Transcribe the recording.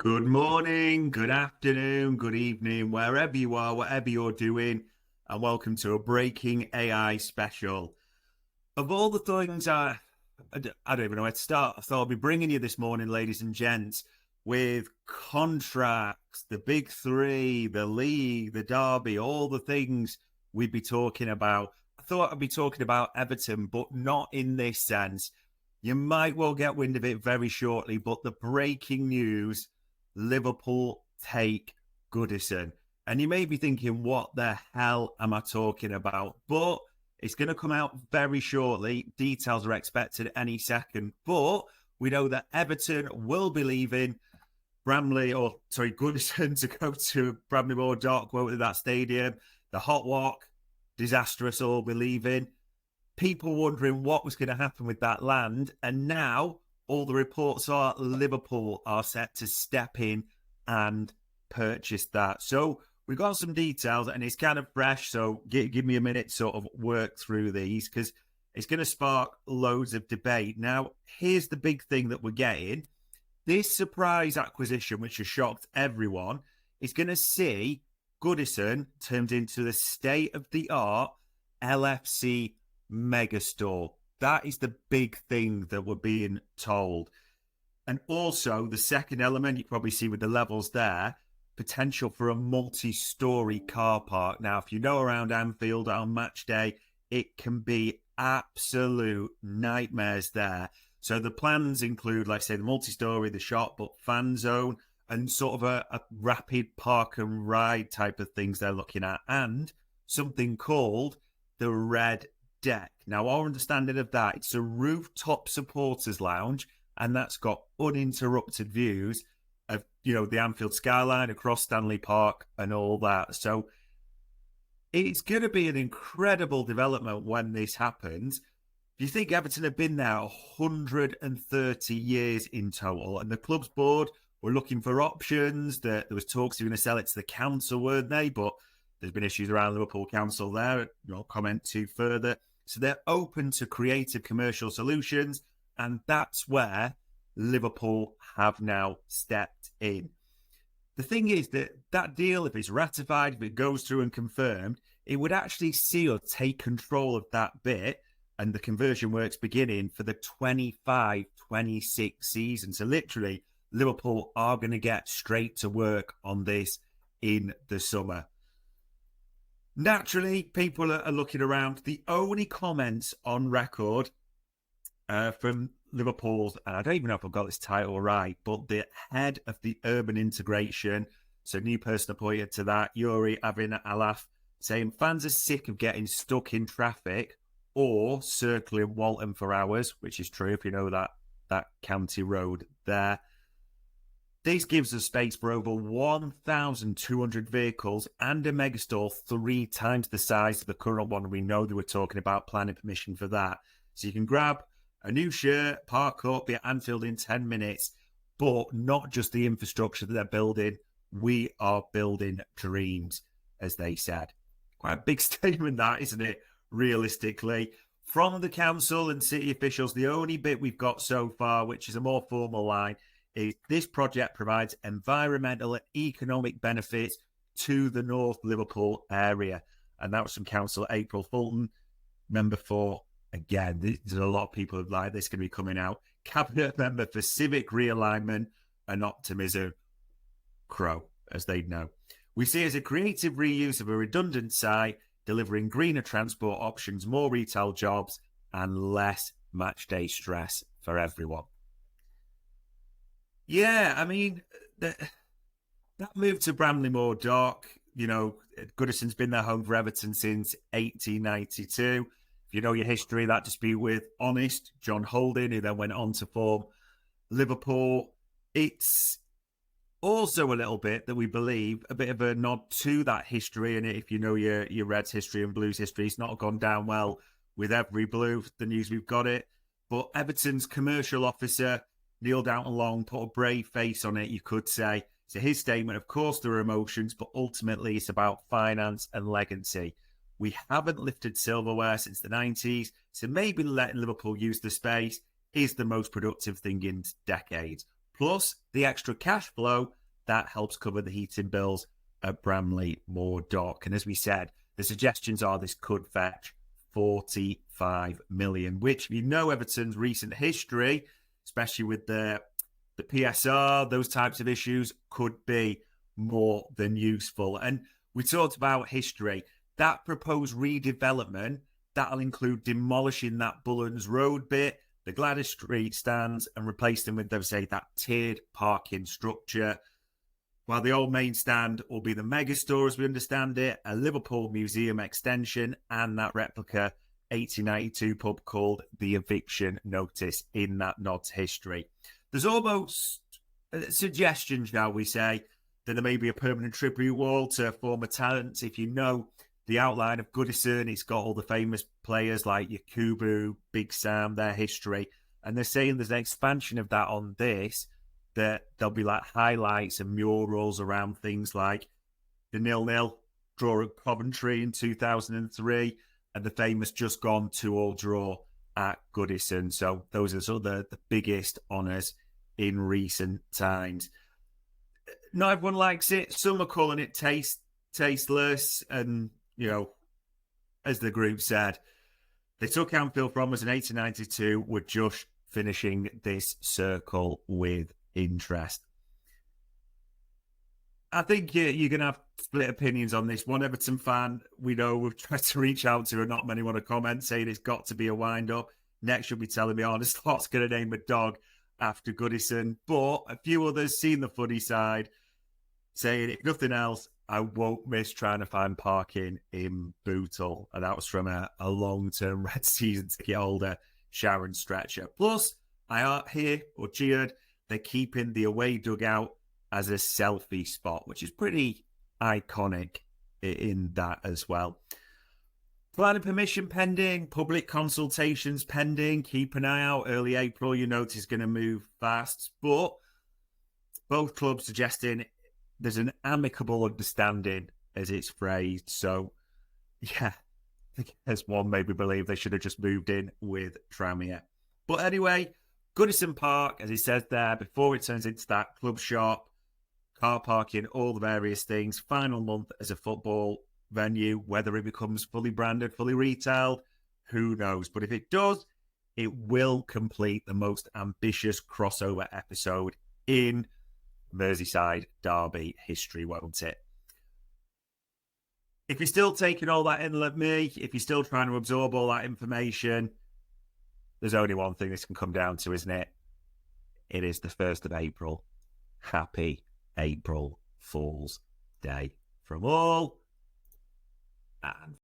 Good morning, good afternoon, good evening, wherever you are, whatever you're doing, and welcome to a Breaking AI special. Of all the things I don't even know where to start. I thought I'd be bringing you this morning, ladies and gents, with contracts, the big three, the league, the derby, all the things we'd be talking about. I thought I'd be talking about Everton, but not in this sense. You might well get wind of it very shortly, but the breaking news: Liverpool take Goodison. And you may be thinking, what the hell am I talking about? But it's going to come out very shortly. Details are expected any second. But we know that Everton will be leaving Goodison to go to Bramley-Moore Dock, won't they, that stadium. The Hot Walk, disastrous, all be leaving. People wondering what was going to happen with that land. And now all the reports are Liverpool are set to step in and purchase that. So we've got some details and it's kind of fresh. So give me a minute to sort of work through these because it's going to spark loads of debate. Now, here's the big thing that we're getting. This surprise acquisition, which has shocked everyone, is going to see Goodison turned into the state-of-the-art LFC Megastore. That is the big thing that we're being told. And also, the second element, you probably see with the levels there, potential for a multi-storey car park. Now, if you know around Anfield on match day, it can be absolute nightmares there. So the plans include, like I say, the multi-storey, the shop, but fan zone, and sort of a rapid park and ride type of things they're looking at, and something called the Red Deck. Now, our understanding of that, it's a rooftop supporters lounge, and that's got uninterrupted views of, the Anfield skyline across Stanley Park and all that. So it's going to be an incredible development when this happens. Do you think Everton have been there 130 years in total? And the club's board were looking for options. There was talks they were going to sell it to the council, weren't they? But there's been issues around Liverpool Council there. I'll comment too further. So they're open to creative commercial solutions. And that's where Liverpool have now stepped in. The thing is that deal, if it's ratified, if it goes through and confirmed, it would actually see us take control of that bit and the conversion works beginning for the 25-26 season. So literally, Liverpool are going to get straight to work on this in the summer. Naturally, people are looking around. The only comments on record from Liverpool's, and I don't even know if I've got this title right, but the head of the urban integration, so new person appointed to that, Yuri Avin Alaf, saying fans are sick of getting stuck in traffic or circling Walton for hours, which is true if you know that county road there. This gives us space for over 1,200 vehicles and a megastore 3 times the size of the current one. We know they were talking about planning permission for that. So you can grab a new shirt, park up, be at Anfield in 10 minutes, but not just the infrastructure that they're building. We are building dreams, as they said. Quite a big statement that, isn't it? Realistically, from the council and city officials, the only bit we've got so far, which is a more formal line, is this project provides environmental and economic benefits to the North Liverpool area. And that was from Councillor April Fulton, member for, again, there's a lot of people who like this going to be coming out, cabinet member for civic realignment and optimism, Crow, as they know. We see it as a creative reuse of a redundant site, delivering greener transport options, more retail jobs, and less match day stress for everyone. Yeah, I mean, that move to Bramley-Moore Dock, Goodison's been their home for Everton since 1892. If you know your history, that dispute with Honest, John Holding, who then went on to form Liverpool. It's also a little bit that we believe a bit of a nod to that history. And if you know your Reds history and Blues history, it's not gone down well with every Blue, the news we've got it. But Everton's commercial officer, Neil Downton-Long, put a brave face on it, you could say. So his statement, of course, there are emotions, but ultimately it's about finance and legacy. We haven't lifted silverware since the 90s, so maybe letting Liverpool use the space is the most productive thing in decades. plus the extra cash flow that helps cover the heating bills at Bramley Moor Dock. And as we said, the suggestions are this could fetch 45 million, which, if you know Everton's recent history, especially with the PSR, those types of issues, could be more than useful. And we talked about history. That proposed redevelopment, that'll include demolishing that Bullens Road bit, the Gladys Street stands, and replace them with, they say, that tiered parking structure. While the old main stand will be the Megastore, as we understand it, a Liverpool museum extension, and that replica 1892 pub called the Eviction Notice in that nod to history. There's almost a suggestion, shall we say, that there may be a permanent tribute wall to former talents. If you know the outline of Goodison, it's got all the famous players like Yakubu, Big Sam, their history. And they're saying there's an expansion of that on this, that there'll be like highlights and murals around things like the 0-0 draw at Coventry in 2003 and the famous just gone 2-2 draw at Goodison. So those are sort of the biggest honours in recent times. Not everyone likes it. Some are calling it tasteless. And, you know, as the group said, they took Anfield from us in 1892. We're just finishing this circle with interest. I think you're going to have split opinions on this. One Everton fan we know we've tried to reach out to and not many want to comment, saying it's got to be a wind-up. Next you'll be telling me, honest Slot's going to name a dog after Goodison. But a few others seen the funny side, saying, if nothing else, I won't miss trying to find parking in Bootle. And that was from a long-term Red season ticket holder, Sharon Stretcher. Plus, I hear or cheered, they're keeping the away dugout as a selfie spot, which is pretty iconic in that as well. Planning permission pending, public consultations pending. Keep an eye out. Early April, you notice, is going to move fast. But both clubs suggesting there's an amicable understanding, as it's phrased. So, yeah, I think as one maybe believe they should have just moved in with Tranmere. But anyway, Goodison Park, as it says there, before it turns into that club shop, car parking, all the various things, final month as a football venue, whether it becomes fully branded, fully retailed, who knows? But if it does, it will complete the most ambitious crossover episode in Merseyside derby history, won't it? If you're still taking all that in like me, if you're still trying to absorb all that information, there's only one thing this can come down to, isn't it? It is the 1st of April. Happy April Fool's Day from all. And